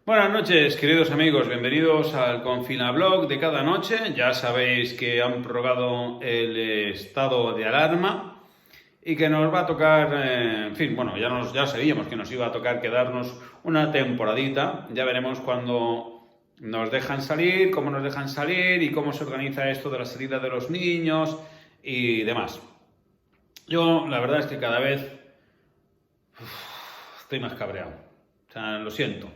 Buenas noches, queridos amigos, bienvenidos al Confinablog de cada noche. Ya sabéis que han prorrogado el estado de alarma y que nos va a tocar, en fin, bueno, ya sabíamos que nos iba a tocar quedarnos una temporadita. Ya veremos cuando nos dejan salir, cómo nos dejan salir y cómo se organiza esto de la salida de los niños y demás. Yo, la verdad es que cada vez estoy más cabreado. O sea, lo siento.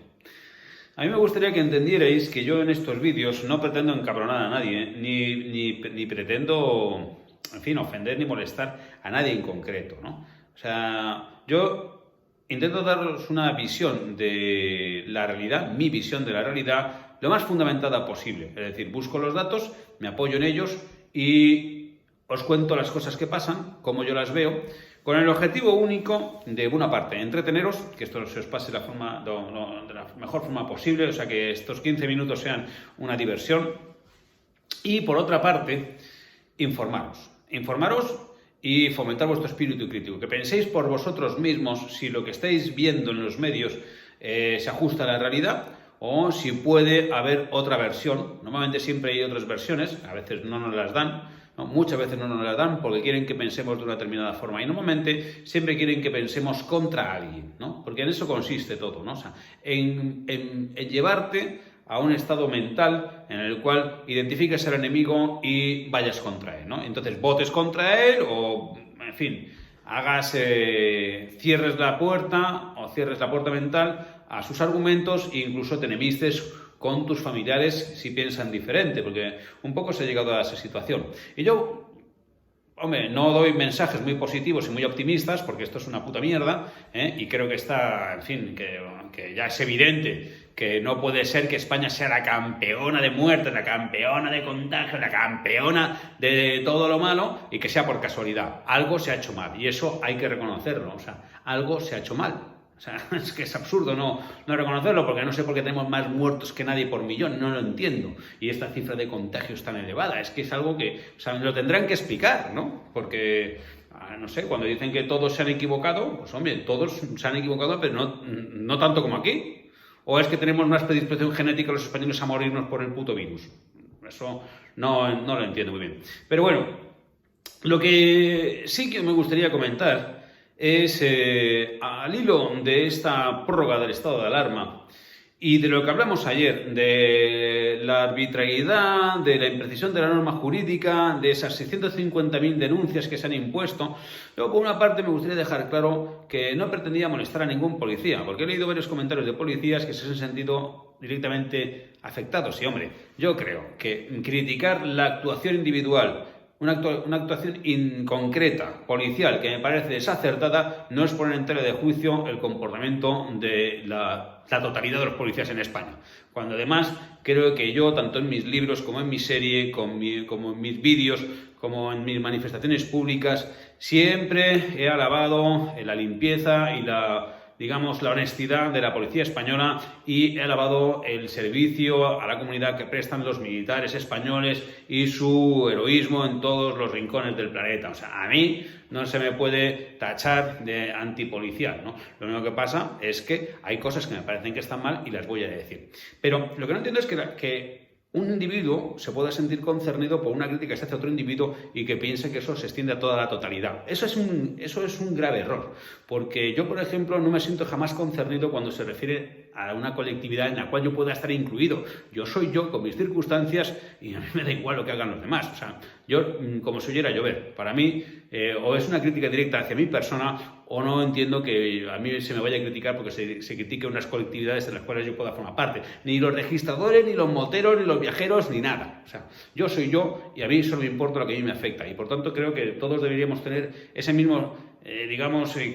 A mí me gustaría que entendierais que yo en estos vídeos no pretendo encabronar a nadie, ni pretendo, en fin, ofender ni molestar a nadie en concreto, ¿no? O sea, yo intento daros una visión de la realidad, mi visión de la realidad, lo más fundamentada posible. Es decir, busco los datos, me apoyo en ellos y os cuento las cosas que pasan, como yo las veo, con el objetivo único de, una parte, entreteneros, que esto se os pase de la mejor forma posible, o sea, que estos 15 minutos sean una diversión, y por otra parte, informaros y fomentar vuestro espíritu crítico, que penséis por vosotros mismos si lo que estáis viendo en los medios se ajusta a la realidad o si puede haber otra versión. Normalmente siempre hay otras versiones, a veces no nos las dan. ¿No? Muchas veces no nos la dan porque quieren que pensemos de una determinada forma y normalmente siempre quieren que pensemos contra alguien, ¿no? Porque en eso consiste todo, ¿no? O sea, en llevarte a un estado mental en el cual identifiques al enemigo y vayas contra él, ¿no? Entonces votes contra él o, en fin, cierres la puerta mental a sus argumentos e incluso te enemistes con tus familiares si piensan diferente, porque un poco se ha llegado a esa situación. Y yo, hombre, no doy mensajes muy positivos y muy optimistas, porque esto es una puta mierda, y creo que está, en fin, que ya es evidente que no puede ser que España sea la campeona de muertes, la campeona de contagios, la campeona de todo lo malo, y que sea por casualidad. Algo se ha hecho mal, y eso hay que reconocerlo, o sea, algo se ha hecho mal. O sea, es que es absurdo no reconocerlo, porque no sé por qué tenemos más muertos que nadie por millón, no lo entiendo. Y esta cifra de contagios tan elevada, es que es algo que, o sea, lo tendrán que explicar, ¿no? Porque, no sé, cuando dicen que todos se han equivocado, pues hombre, todos se han equivocado, pero no tanto como aquí. ¿O es que tenemos más predisposición genética los españoles a morirnos por el puto virus? Eso no lo entiendo muy bien. Pero bueno, lo que sí que me gustaría comentar es, al hilo de esta prórroga del estado de alarma y de lo que hablamos ayer, de la arbitrariedad, de la imprecisión de la norma jurídica, de esas 650.000 denuncias que se han impuesto, luego por una parte me gustaría dejar claro que no pretendía molestar a ningún policía, porque he leído varios comentarios de policías que se han sentido directamente afectados. Y hombre, yo creo que criticar la actuación individual, una actuación inconcreta, policial, que me parece desacertada, no es poner en tela de juicio el comportamiento de la totalidad de los policías en España. Cuando además creo que yo, tanto en mis libros como en mi serie, como en mis vídeos, como en mis manifestaciones públicas, siempre he alabado la limpieza y la honestidad de la policía española y he alabado el servicio a la comunidad que prestan los militares españoles y su heroísmo en todos los rincones del planeta. O sea, a mí no se me puede tachar de antipolicial, ¿no? Lo único que pasa es que hay cosas que me parecen que están mal y las voy a decir. Pero lo que no entiendo es que un individuo se pueda sentir concernido por una crítica que se hace a otro individuo y que piense que eso se extiende a toda la totalidad. Eso es un grave error, porque yo, por ejemplo, no me siento jamás concernido cuando se refiere a una colectividad en la cual yo pueda estar incluido. Yo soy yo con mis circunstancias y a mí me da igual lo que hagan los demás. O sea, yo, como si oyera llover, para mí o es una crítica directa hacia mi persona o no entiendo que a mí se me vaya a criticar porque se critique unas colectividades de las cuales yo pueda formar parte. Ni los registradores, ni los moteros, ni los viajeros, ni nada. O sea, yo soy yo y a mí solo me importa lo que a mí me afecta. Y por tanto creo que todos deberíamos tener ese mismo,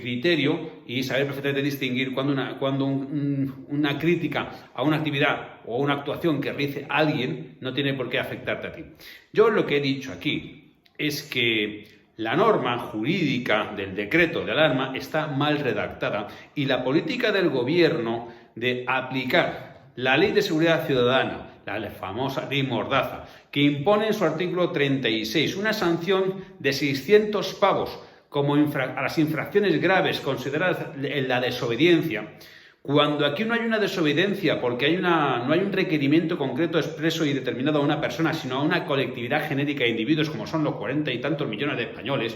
criterio y saber perfectamente distinguir cuando una crítica a una actividad o una actuación que realice alguien no tiene por qué afectarte a ti. Yo lo que he dicho aquí es que la norma jurídica del decreto de alarma está mal redactada y la política del gobierno de aplicar la Ley de Seguridad Ciudadana, la famosa Ley Mordaza, que impone en su artículo 36 una sanción de 600 pavos a las infracciones graves consideradas la desobediencia, Cuando aquí no hay una desobediencia, porque no hay un requerimiento concreto, expreso y determinado a una persona, sino a una colectividad genética de individuos como son los 40 y tantos millones de españoles,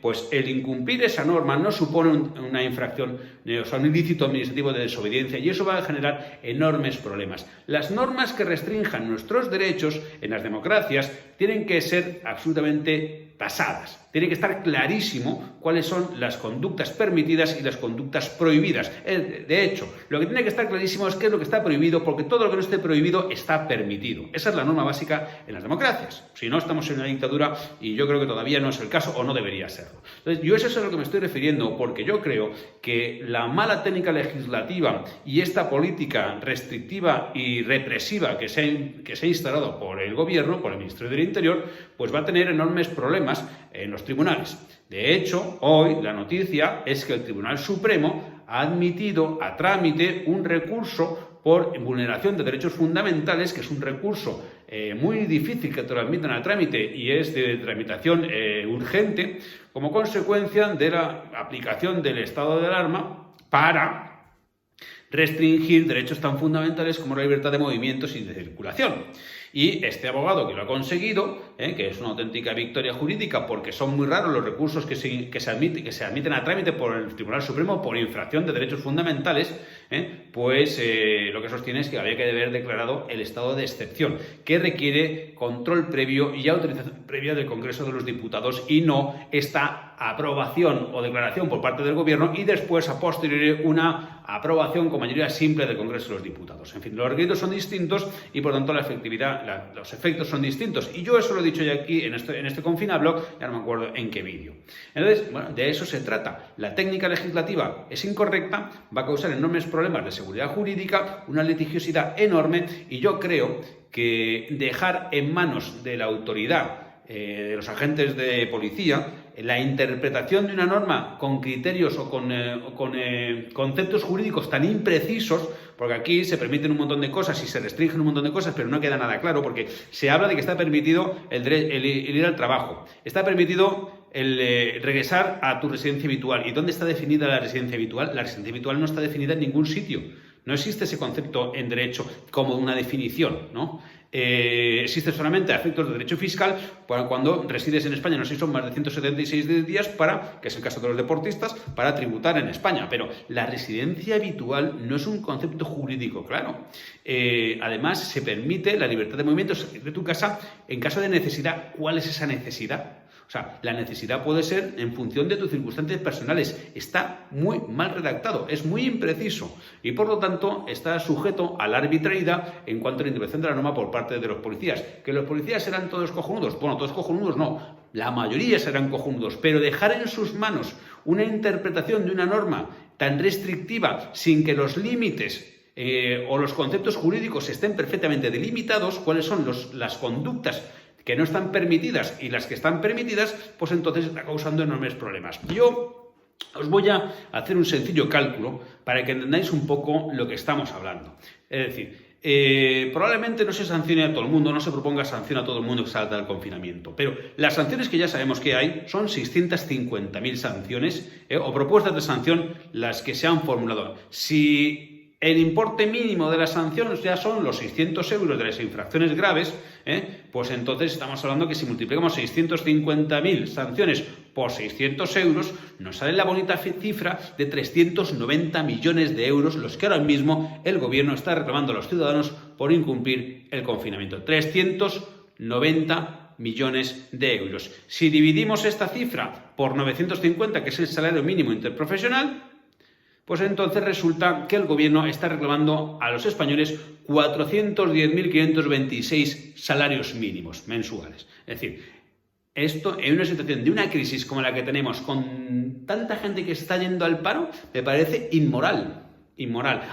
pues el incumplir esa norma no supone una infracción, o sea, un ilícito administrativo de desobediencia, y eso va a generar enormes problemas. Las normas que restrinjan nuestros derechos en las democracias tienen que ser absolutamente tasadas. Tiene que estar clarísimo cuáles son las conductas permitidas y las conductas prohibidas. De hecho, lo que tiene que estar clarísimo es qué es lo que está prohibido, porque todo lo que no esté prohibido está permitido. Esa es la norma básica en las democracias. Si no, estamos en una dictadura y yo creo que todavía no es el caso o no debería serlo. Entonces, yo eso es a lo que me estoy refiriendo, porque yo creo que la mala técnica legislativa y esta política restrictiva y represiva que se ha instalado por el gobierno, por el Ministerio del Interior, pues va a tener enormes problemas en los tribunales. De hecho, hoy la noticia es que el Tribunal Supremo ha admitido a trámite un recurso por vulneración de derechos fundamentales, que es un recurso muy difícil que te lo admitan a trámite y es de tramitación urgente, como consecuencia de la aplicación del estado de alarma para restringir derechos tan fundamentales como la libertad de movimientos y de circulación. Y este abogado que lo ha conseguido, que es una auténtica victoria jurídica, porque son muy raros los recursos que se admiten a trámite por el Tribunal Supremo por infracción de derechos fundamentales, pues lo que sostiene es que habría que haber declarado el estado de excepción, que requiere control previo y autorización previa del Congreso de los Diputados y no esta aprobación o declaración por parte del Gobierno y después a posteriori una aprobación con mayoría simple del Congreso de los Diputados. En fin, los requisitos son distintos y por tanto la efectividad, los efectos son distintos. Y yo eso lo he dicho ya aquí en este Confinablog, ya no me acuerdo en qué vídeo. Entonces, bueno, de eso se trata. La técnica legislativa es incorrecta, va a causar enormes problemas de seguridad jurídica, una litigiosidad enorme y yo creo que dejar en manos de la autoridad, de los agentes de policía, la interpretación de una norma con criterios o con conceptos jurídicos tan imprecisos, porque aquí se permiten un montón de cosas y se restringen un montón de cosas, pero no queda nada claro, porque se habla de que está permitido el ir al trabajo, está permitido el regresar a tu residencia habitual. ¿Y dónde está definida la residencia habitual? La residencia habitual no está definida en ningún sitio. No existe ese concepto en derecho como una definición, ¿no? Existe solamente a efectos de derecho fiscal cuando resides en España, no sé si son más de 176 días que es el caso de los deportistas, para tributar en España. Pero la residencia habitual no es un concepto jurídico, claro. Además, se permite la libertad de movimiento de tu casa en caso de necesidad. ¿Cuál es esa necesidad? O sea, la necesidad puede ser en función de tus circunstancias personales. Está muy mal redactado, es muy impreciso y por lo tanto está sujeto a la arbitrariedad en cuanto a la intervención de la norma por parte de los policías. ¿Que los policías serán todos cojonudos? Bueno, todos cojonudos no, la mayoría serán cojonudos, pero dejar en sus manos una interpretación de una norma tan restrictiva sin que los límites o los conceptos jurídicos estén perfectamente delimitados, cuáles son las conductas que no están permitidas y las que están permitidas, pues entonces está causando enormes problemas. Yo os voy a hacer un sencillo cálculo para que entendáis un poco lo que estamos hablando. Es decir, probablemente no se sancione a todo el mundo, no se proponga sanción a todo el mundo que salga del confinamiento, pero las sanciones que ya sabemos que hay son 650.000 sanciones o propuestas de sanción las que se han formulado. Si el importe mínimo de las sanciones ya son los 600 euros de las infracciones graves, pues entonces estamos hablando que si multiplicamos 650.000 sanciones por 600 euros, nos sale la bonita cifra de 390 millones de euros, los que ahora mismo el gobierno está reclamando a los ciudadanos por incumplir el confinamiento. 390 millones de euros. Si dividimos esta cifra por 950, que es el salario mínimo interprofesional, pues entonces resulta que el gobierno está reclamando a los españoles 410.526 salarios mínimos mensuales. Es decir, esto en una situación de una crisis como la que tenemos, con tanta gente que está yendo al paro, me parece inmoral.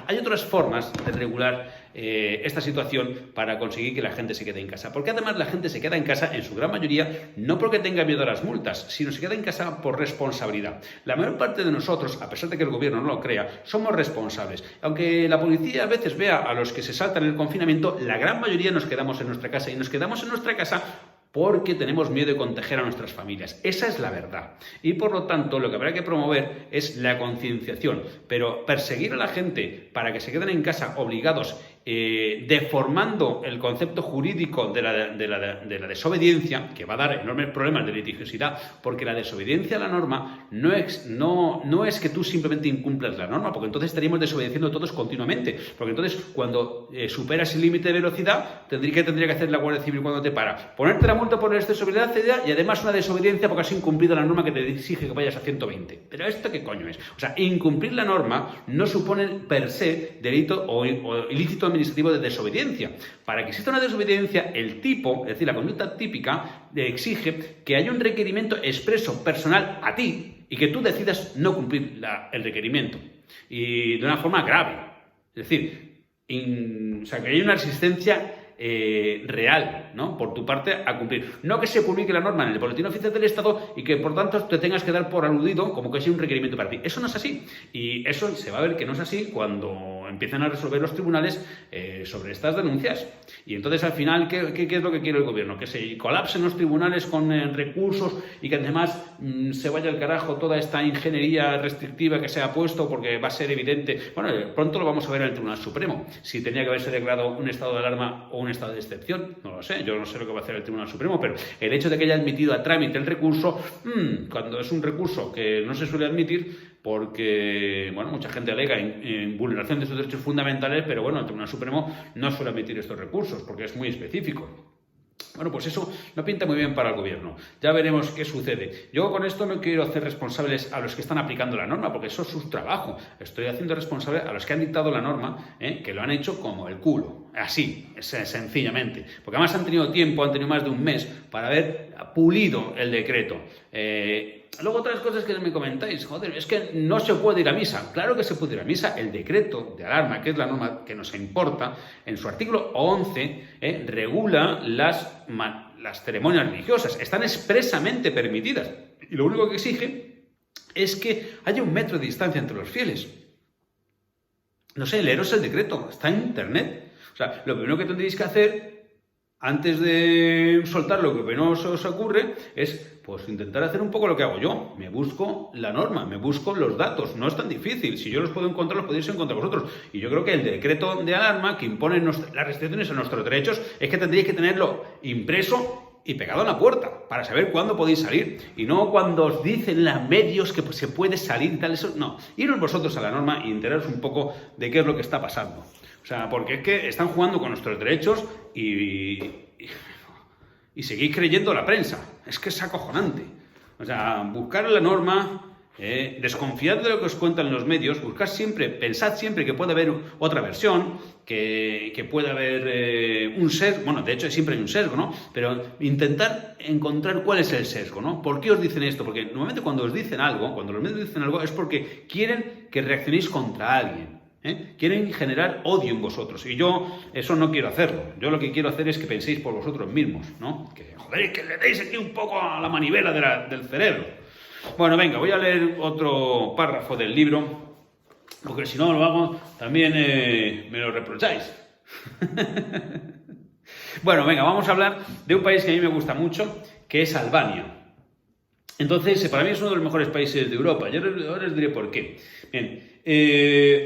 Hay otras formas de regular esta situación para conseguir que la gente se quede en casa. Porque además la gente se queda en casa, en su gran mayoría, no porque tenga miedo a las multas, sino se queda en casa por responsabilidad. La mayor parte de nosotros, a pesar de que el gobierno no lo crea, somos responsables. Aunque la policía a veces vea a los que se saltan el confinamiento, la gran mayoría nos quedamos en nuestra casa. Y nos quedamos en nuestra casa porque tenemos miedo de contagiar a nuestras familias. Esa es la verdad. Y por lo tanto, lo que habrá que promover es la concienciación. Pero perseguir a la gente para que se queden en casa obligados, deformando el concepto jurídico de la desobediencia, que va a dar enormes problemas de litigiosidad, porque la desobediencia a la norma no es que tú simplemente incumplas la norma, porque entonces estaríamos desobedeciendo todos continuamente. Porque entonces, cuando superas el límite de velocidad, tendría que hacer la Guardia Civil cuando te para. Ponerte la multa por exceso de velocidad y además una desobediencia porque has incumplido la norma que te exige que vayas a 120. ¿Pero esto qué coño es? O sea, incumplir la norma no supone per se delito o ilícito administrativo de desobediencia. Para que exista una desobediencia, el tipo, es decir, la conducta típica, exige que haya un requerimiento expreso personal a ti y que tú decidas no cumplir el requerimiento. Y de una forma grave. Es decir, o sea, que haya una resistencia real, ¿no? Por tu parte a cumplir. No que se publique la norma en el Boletín Oficial del Estado y que por tanto te tengas que dar por aludido como que es un requerimiento para ti. Eso no es así. Y eso se va a ver que no es así cuando empiecen a resolver los tribunales sobre estas denuncias. Y entonces al final, ¿qué es lo que quiere el gobierno? Que se colapsen los tribunales con recursos y que además se vaya al carajo toda esta ingeniería restrictiva que se ha puesto porque va a ser evidente. Bueno, pronto lo vamos a ver en el Tribunal Supremo. Si tenía que haberse declarado un estado de alarma o un estado de excepción, no lo sé, yo no sé lo que va a hacer el Tribunal Supremo, pero el hecho de que haya admitido a trámite el recurso, cuando es un recurso que no se suele admitir porque, bueno, mucha gente alega en vulneración de sus derechos fundamentales, pero bueno, el Tribunal Supremo no suele admitir estos recursos porque es muy específico. Bueno, pues eso no pinta muy bien para el gobierno. Ya veremos qué sucede. Yo con esto no quiero hacer responsables a los que están aplicando la norma, porque eso es su trabajo. Estoy haciendo responsable a los que han dictado la norma, que lo han hecho como el culo. Así, sencillamente. Porque además han tenido tiempo, han tenido más de un mes para haber pulido el decreto. Luego otras cosas que me comentáis, joder, es que no se puede ir a misa. Claro que se puede ir a misa. El decreto de alarma, que es la norma que nos importa, en su artículo 11 regula las ceremonias religiosas. Están expresamente permitidas. Y lo único que exige es que haya 1 metro de distancia entre los fieles. No sé, leeros el decreto, está en internet. O sea, lo primero que tendréis que hacer antes de soltar lo que menos os ocurre es pues intentar hacer un poco lo que hago yo. Me busco la norma, me busco los datos. No es tan difícil. Si yo los puedo encontrar, los podéis encontrar vosotros. Y yo creo que el decreto de alarma que impone las restricciones a nuestros derechos es que tendríais que tenerlo impreso y pegado en la puerta para saber cuándo podéis salir. Y no cuando os dicen los medios que se puede salir y tal. Eso no. Iros vosotros a la norma y enteraros un poco de qué es lo que está pasando. O sea, porque es que están jugando con nuestros derechos y seguís creyendo la prensa. Es que es acojonante. O sea, buscar la norma, desconfiad de lo que os cuentan los medios, pensad siempre que puede haber otra versión, que puede haber un sesgo. Bueno, de hecho siempre hay un sesgo, ¿no? Pero intentar encontrar cuál es el sesgo, ¿no? ¿Por qué os dicen esto? Porque normalmente cuando os dicen algo, cuando los medios dicen algo, es porque quieren que reaccionéis contra alguien. Quieren generar odio en vosotros y yo eso no quiero hacerlo. Yo lo que quiero hacer es que penséis por vosotros mismos, ¿no? Que, joder, que le deis aquí un poco a la manivela del cerebro. Bueno, venga, voy a leer otro párrafo del libro, porque si no lo hago también me lo reprocháis. Bueno, venga, vamos a hablar de un país que a mí me gusta mucho, que es Albania. Entonces, para mí es uno de los mejores países de Europa. Yo ahora les diré por qué. Bien,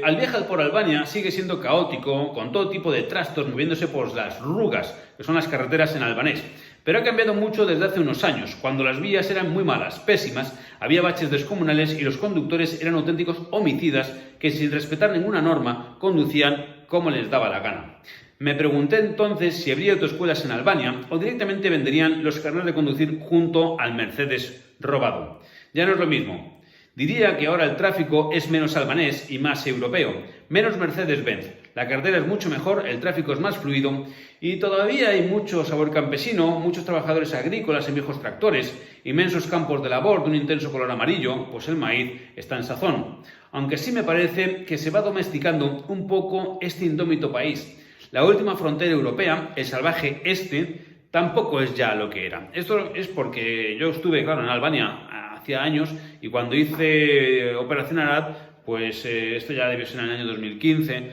al viajar por Albania sigue siendo caótico, con todo tipo de trastos moviéndose por las rugas, que son las carreteras en albanés. Pero ha cambiado mucho desde hace unos años, cuando las vías eran muy malas, pésimas, había baches descomunales y los conductores eran auténticos homicidas que sin respetar ninguna norma conducían como les daba la gana. Me pregunté entonces si habría autoescuelas en Albania o directamente venderían los carnets de conducir junto al Mercedes robado. Ya no es lo mismo. Diría que ahora el tráfico es menos albanés y más europeo, menos Mercedes-Benz. La carretera es mucho mejor, el tráfico es más fluido y todavía hay mucho sabor campesino, muchos trabajadores agrícolas en viejos tractores, inmensos campos de labor de un intenso color amarillo, pues el maíz está en sazón. Aunque sí me parece que se va domesticando un poco este indómito país. La última frontera europea, el salvaje este, tampoco es ya lo que era. Esto es porque yo estuve, claro, en Albania hacía años y cuando hice Operación Arad, pues esto ya debió ser en el año 2015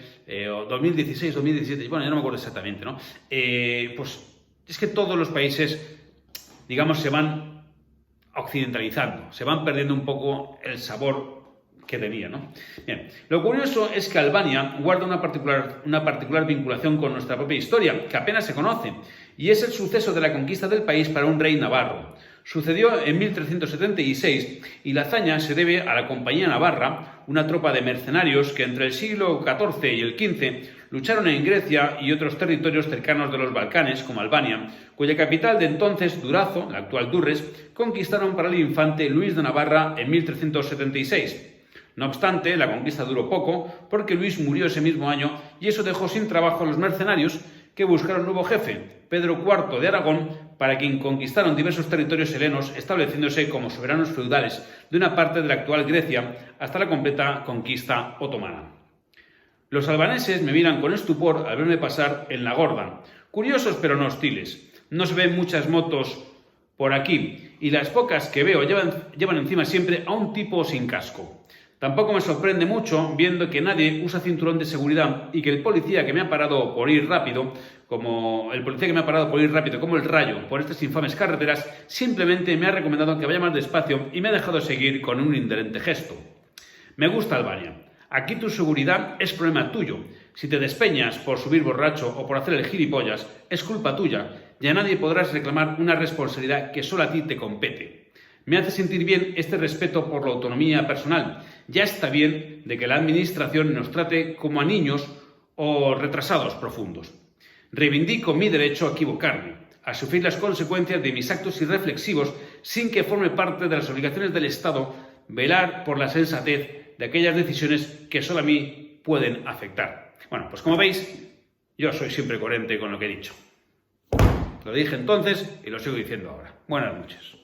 o 2016, 2017, bueno, ya no me acuerdo exactamente, ¿no? Pues es que todos los países digamos, se van occidentalizando, se van perdiendo un poco el sabor que tenía, ¿no? Bien, lo curioso es que Albania guarda una particular vinculación con nuestra propia historia, que apenas se conoce, y es el suceso de la conquista del país para un rey navarro. Sucedió en 1376 y la hazaña se debe a la Compañía Navarra, una tropa de mercenarios que entre el siglo XIV y el XV lucharon en Grecia y otros territorios cercanos de los Balcanes, como Albania, cuya capital de entonces, Durazo, la actual Durrës, conquistaron para el infante Luis de Navarra en 1376. No obstante, la conquista duró poco porque Luis murió ese mismo año y eso dejó sin trabajo a los mercenarios que buscaron un nuevo jefe, Pedro IV de Aragón, para quien conquistaron diversos territorios helenos, estableciéndose como soberanos feudales de una parte de la actual Grecia hasta la completa conquista otomana. Los albaneses me miran con estupor al verme pasar en la gorda, curiosos pero no hostiles. No se ven muchas motos por aquí y las pocas que veo llevan encima siempre a un tipo sin casco. Tampoco me sorprende mucho viendo que nadie usa cinturón de seguridad y que el policía que me ha parado por ir rápido, como el rayo por estas infames carreteras, simplemente me ha recomendado que vaya más despacio y me ha dejado seguir con un indolente gesto. Me gusta Albania. Aquí tu seguridad es problema tuyo. Si te despeñas por subir borracho o por hacer el gilipollas, es culpa tuya y a nadie podrás reclamar una responsabilidad que solo a ti te compete. Me hace sentir bien este respeto por la autonomía personal. Ya está bien de que la administración nos trate como a niños o retrasados profundos. Reivindico mi derecho a equivocarme, a sufrir las consecuencias de mis actos irreflexivos sin que forme parte de las obligaciones del Estado velar por la sensatez de aquellas decisiones que solo a mí pueden afectar. Bueno, pues como veis, yo soy siempre coherente con lo que he dicho. Lo dije entonces y lo sigo diciendo ahora. Buenas noches.